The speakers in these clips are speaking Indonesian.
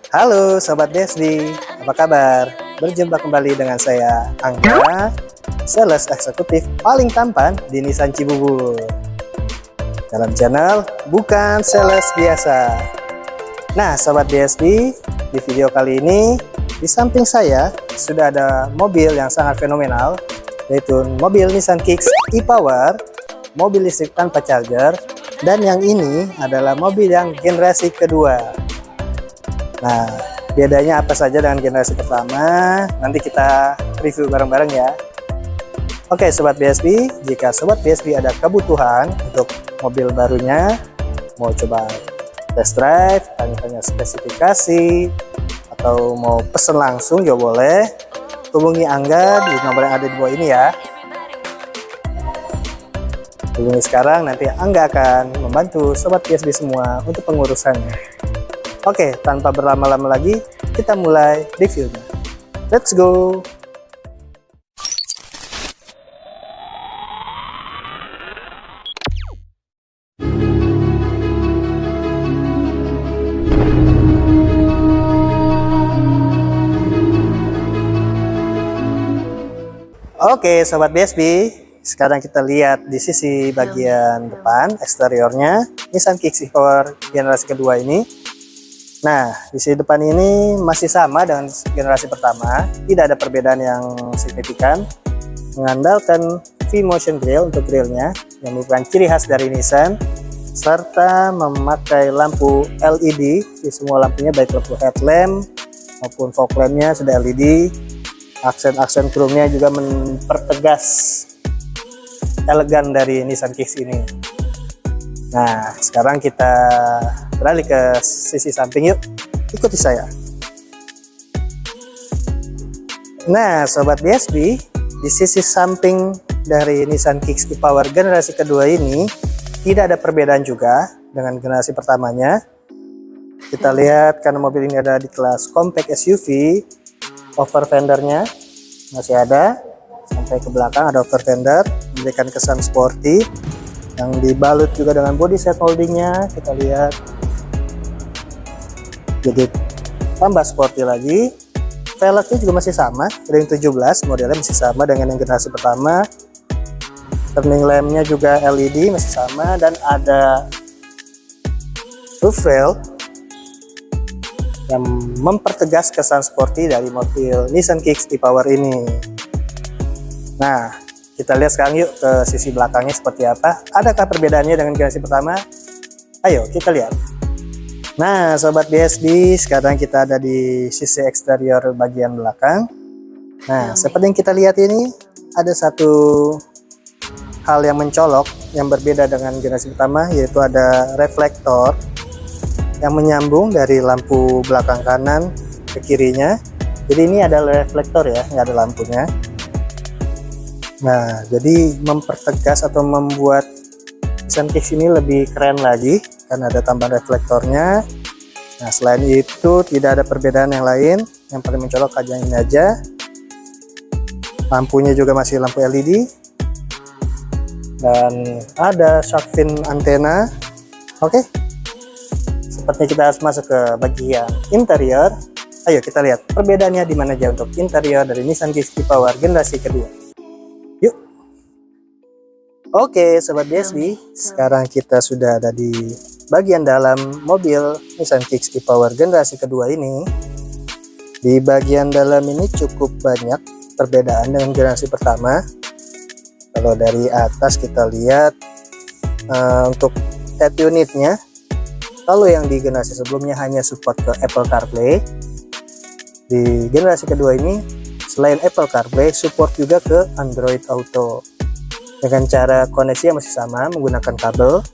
Halo Sobat Desdi, apa kabar? Berjumpa kembali dengan saya, Angga, sales eksekutif paling tampan di Nissan Cibubur. Dalam channel Bukan Sales Biasa. Nah Sobat DSD, di video kali ini, di samping saya sudah ada mobil yang sangat fenomenal, yaitu mobil Nissan Kicks e-Power, mobil listrik tanpa charger, dan yang ini adalah mobil yang generasi kedua. Nah, bedanya apa saja dengan generasi pertama? Nanti kita review bareng-bareng ya. Oke, Sobat BSB, jika Sobat BSB ada kebutuhan untuk mobil barunya, mau coba test drive, tanya-tanya spesifikasi, atau mau pesen langsung juga boleh, hubungi Angga di nomor yang ada di bawah ini ya. Hubungi sekarang, nanti Angga akan membantu Sobat BSB semua untuk pengurusannya. Oke, tanpa berlama-lama lagi, kita mulai reviewnya. Let's go! Oke, Sobat BSB, sekarang kita lihat di sisi bagian depan eksteriornya Nissan Kicks e-Power generasi kedua ini. Nah, di sisi depan ini masih sama dengan generasi pertama, tidak ada perbedaan yang signifikan. Mengandalkan V-Motion Grille untuk grillnya, yang merupakan ciri khas dari Nissan, serta memakai lampu LED di semua lampunya, baik lampu headlamp maupun fog lampnya sudah LED. Aksen-aksen chrome-nya juga mempertegas elegan dari Nissan Kicks ini. Nah, sekarang kita beralih ke sisi samping yuk. Ikuti saya. Nah, Sobat BSB, di sisi samping dari Nissan Kicks e-Power generasi kedua ini tidak ada perbedaan juga dengan generasi pertamanya. Kita lihat karena mobil ini ada di kelas compact SUV, over fendernya masih ada sampai ke belakang, ada over fender memberikan kesan sporty yang dibalut juga dengan body set holdingnya. Kita lihat jadi tambah sporty lagi. Velgnya juga masih sama, ring 17 modelnya masih sama dengan yang generasi pertama. Turning lampnya juga LED masih sama, dan ada roof rail yang mempertegas kesan sporty dari mobil Nissan Kicks e-Power ini. Nah, kita lihat sekarang yuk ke sisi belakangnya seperti apa. Adakah perbedaannya dengan generasi pertama? Ayo kita lihat. Nah, Sobat BSD, sekarang kita ada di sisi eksterior bagian belakang. Nah, seperti yang kita lihat ini, ada satu hal yang mencolok yang berbeda dengan generasi pertama, yaitu ada reflektor yang menyambung dari lampu belakang kanan ke kirinya. Jadi ini adalah reflektor ya, nggak ada lampunya. Nah, jadi mempertegas atau membuat Nissan Kicks ini lebih keren lagi karena ada tambahan reflektornya. Nah, selain itu tidak ada perbedaan yang lain. Yang paling mencolok aja ini aja. Lampunya juga masih lampu LED. Dan ada shark fin antena. Oke. Sepertinya kita harus masuk ke bagian interior. Ayo kita lihat perbedaannya di mana aja untuk interior dari Nissan Kicks e-Power generasi kedua. Yuk. Oke, Sobat BSB, sekarang kita sudah ada di bagian dalam mobil Nissan Kicks e-Power generasi kedua ini. Di bagian dalam ini cukup banyak perbedaan dengan generasi pertama. Kalau dari atas kita lihat untuk head unitnya, kalau yang di generasi sebelumnya hanya support ke Apple CarPlay, di generasi kedua ini selain Apple CarPlay support juga ke Android Auto dengan cara koneksi yang masih sama menggunakan kabel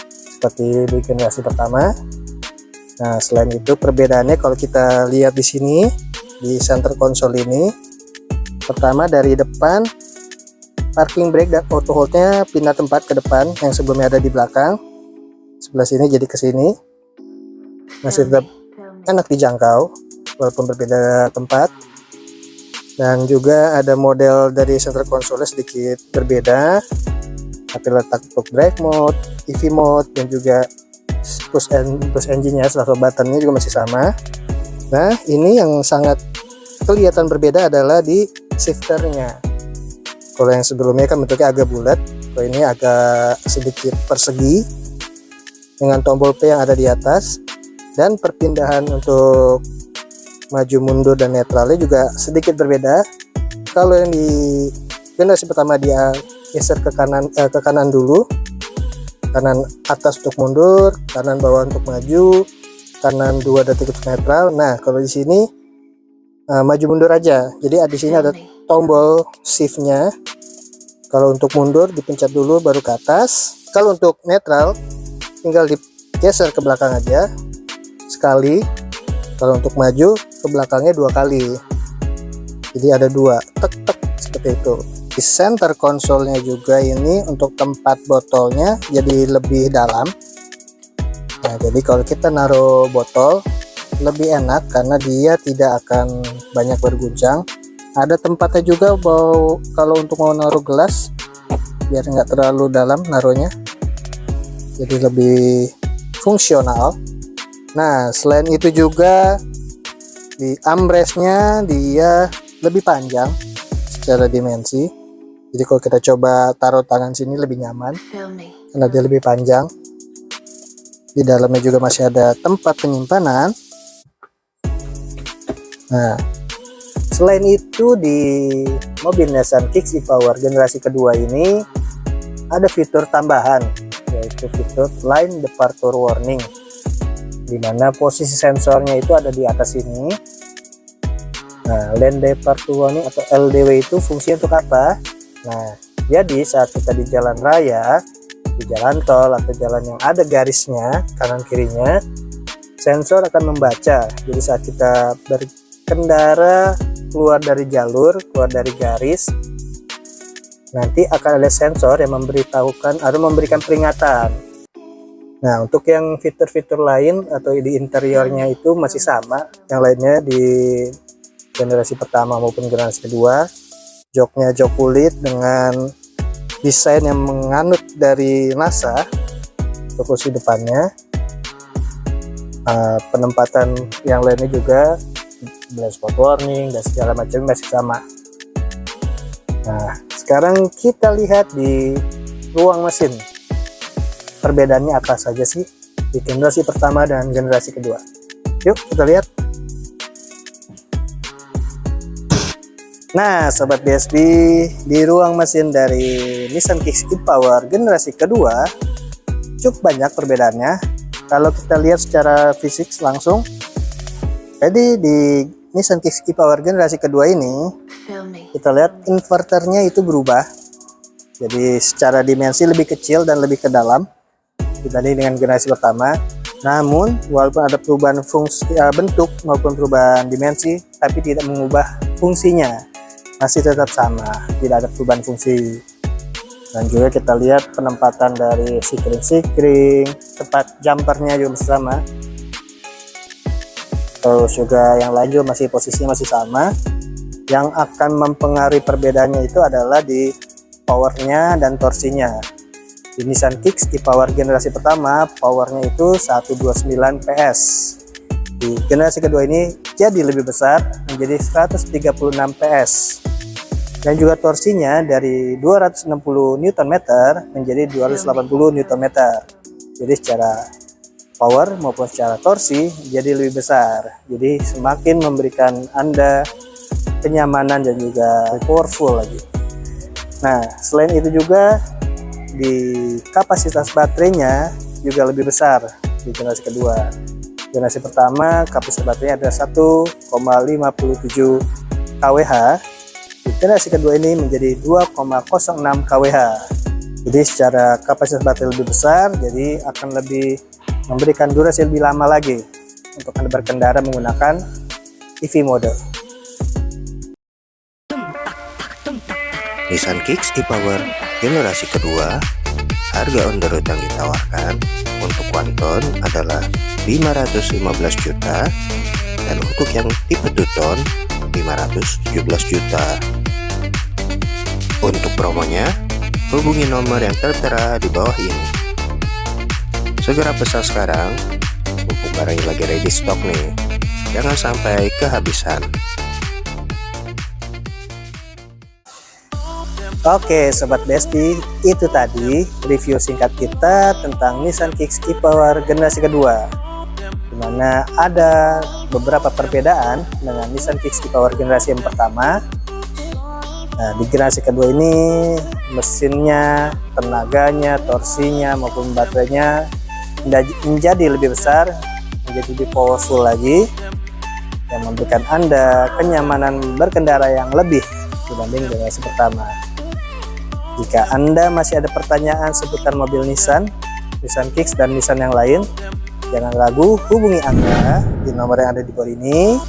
seperti di generasi pertama. Nah, selain itu perbedaannya kalau kita lihat di sini di center console ini, pertama dari depan parking brake dan auto hold-nya pindah tempat ke depan, yang sebelumnya ada di belakang. Sebelah sini jadi ke sini, masih tetap enak dijangkau walaupun berbeda tempat. Dan juga ada model dari center console sedikit berbeda, tapi letak untuk drive mode, EV mode, dan juga push engine-nya, throttle button-nya juga masih sama. Nah, ini yang sangat kelihatan berbeda adalah di shifternya. Kalau yang sebelumnya kan bentuknya agak bulat, kalau ini agak sedikit persegi dengan tombol P yang ada di atas, dan perpindahan untuk maju mundur dan netralnya juga sedikit berbeda. Kalau yang di generasi pertama dia geser ke kanan dulu, kanan atas untuk mundur, kanan bawah untuk maju, kanan 2 detik untuk netral. Nah, kalau di sini maju mundur aja. Jadi di sini ada tombol shift-nya. Kalau untuk mundur dipencet dulu baru ke atas. Kalau untuk netral tinggal digeser ke belakang aja sekali. Kalau untuk maju ke belakangnya 2 kali. Jadi ada 2 tek tek seperti itu. Di center konsolnya juga ini untuk tempat botolnya jadi lebih dalam. Nah, jadi kalau kita naruh botol lebih enak karena dia tidak akan banyak berguncang. Ada tempatnya juga kalau untuk mau naruh gelas biar nggak terlalu dalam naruhnya, jadi lebih fungsional. Nah, selain itu juga di armrestnya dia lebih panjang secara dimensi. Jadi kalau kita coba taruh tangan sini lebih nyaman karena dia lebih panjang. Di dalamnya juga masih ada tempat penyimpanan. Nah, selain itu di mobil Nissan Kicks e-Power generasi kedua ini ada fitur tambahan, yaitu fitur Lane Departure Warning, dimana posisi sensornya itu ada di atas ini. Nah, Lane Departure Warning atau LDW itu fungsinya untuk apa? Nah, jadi saat kita di jalan raya, di jalan tol atau jalan yang ada garisnya kanan kirinya, sensor akan membaca. Jadi saat kita berkendara keluar dari jalur, keluar dari garis, nanti akan ada sensor yang memberitahukan atau memberikan peringatan. Nah, untuk yang fitur-fitur lain atau di interiornya itu masih sama. Yang lainnya di generasi pertama maupun generasi kedua. Joknya jok kulit dengan desain yang menganut dari NASA untuk kursi depannya. Penempatan yang lainnya juga blind spot warning dan segala macam masih sama. Nah, sekarang kita lihat di ruang mesin, perbedaannya apa saja sih di generasi pertama dan generasi kedua. Yuk kita lihat. Nah, sobat BSB, di ruang mesin dari Nissan Kicks e-Power generasi kedua cukup banyak perbedaannya. Kalau kita lihat secara fisik langsung, jadi di Nissan Kicks e-Power generasi kedua ini kita lihat inverternya itu berubah. Jadi secara dimensi lebih kecil dan lebih ke dalam dibanding dengan generasi pertama. Namun walaupun ada perubahan fungsi bentuk maupun perubahan dimensi, tapi tidak mengubah fungsinya. Masih tetap sama, tidak ada perubahan fungsi. Dan juga kita lihat penempatan dari sikring, tempat jumpernya juga masih sama. Terus juga yang lain juga posisinya masih sama. Yang akan mempengaruhi perbedaannya itu adalah di powernya dan torsinya. Di Nissan Kicks e-Power generasi pertama, powernya itu 129 PS. Di generasi kedua ini jadi lebih besar, menjadi 136 PS. Dan juga torsinya dari 260 Nm menjadi 280 Nm. Jadi secara power maupun secara torsi jadi lebih besar. Jadi semakin memberikan Anda kenyamanan dan juga powerful lagi. Nah, selain itu juga di kapasitas baterainya juga lebih besar di generasi kedua. Generasi pertama kapasitas baterainya ada 1,57 kWh. Di generasi kedua ini menjadi 2,06 kWh. Jadi secara kapasitas baterai lebih besar, jadi akan lebih memberikan durasi lebih lama lagi untuk Anda berkendara menggunakan EV mode. Nissan Kicks e-Power generasi kedua, harga on the road yang ditawarkan untuk one ton adalah 515 juta dan untuk yang tipe 2 ton 517 juta. Untuk promonya, hubungi nomor yang tertera di bawah ini. Segera pesan sekarang, mumpung barangnya lagi ready stock nih. Jangan sampai kehabisan. Oke Sobat BSP, itu tadi review singkat kita tentang Nissan Kicks e-Power generasi kedua, dimana ada beberapa perbedaan dengan Nissan Kicks e-Power generasi yang pertama. Nah, di generasi kedua ini mesinnya, tenaganya, torsinya maupun baterainya menjadi lebih besar, menjadi lebih powerful lagi, yang memberikan Anda kenyamanan berkendara yang lebih dibanding generasi pertama. Jika Anda masih ada pertanyaan seputar mobil Nissan Kicks dan Nissan yang lain, jangan ragu hubungi Anda di nomor yang ada di bawah ini,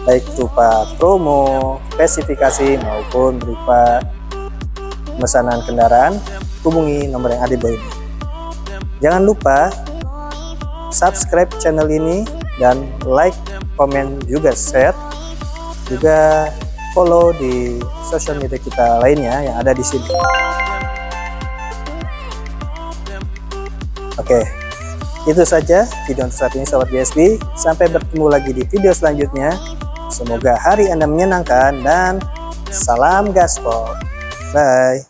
baik berupa promo, spesifikasi maupun berupa pemesanan kendaraan. Hubungi nomor yang ada di bawah ini. Jangan lupa subscribe channel ini dan like, komen, juga share, juga follow di sosial media kita lainnya yang ada di sini. Oke, itu saja video untuk saat ini Sobat BSP. Sampai bertemu lagi di video selanjutnya. Semoga hari Anda menyenangkan dan salam gaspol. Bye.